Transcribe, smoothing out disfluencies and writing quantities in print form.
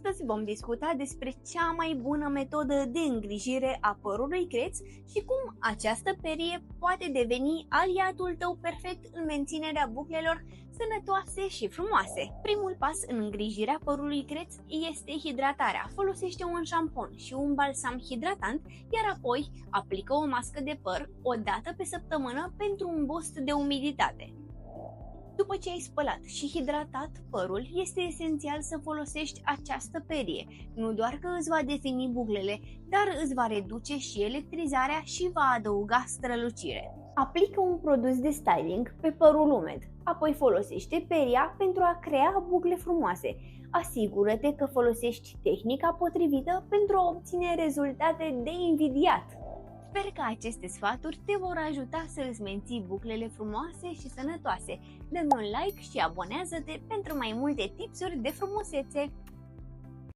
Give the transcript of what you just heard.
Astăzi vom discuta despre cea mai bună metodă de îngrijire a părului creț și cum această perie poate deveni aliatul tău perfect în menținerea buclelor sănătoase și frumoase. Primul pas în îngrijirea părului creț este hidratarea. Folosește un șampon și un balsam hidratant, iar apoi aplică o mască de păr o dată pe săptămână pentru un boost de umiditate. După ce ai spălat și hidratat părul, este esențial să folosești această perie. Nu doar că îți va defini buclele, dar îți va reduce și electrizarea și va adăuga strălucire. Aplică un produs de styling pe părul umed, apoi folosește peria pentru a crea bucle frumoase. Asigură-te că folosești tehnica potrivită pentru a obține rezultate de invidiat. Sper că aceste sfaturi te vor ajuta să îți menții buclele frumoase și sănătoase. Dă-mi un like și abonează-te pentru mai multe tipsuri de frumusețe!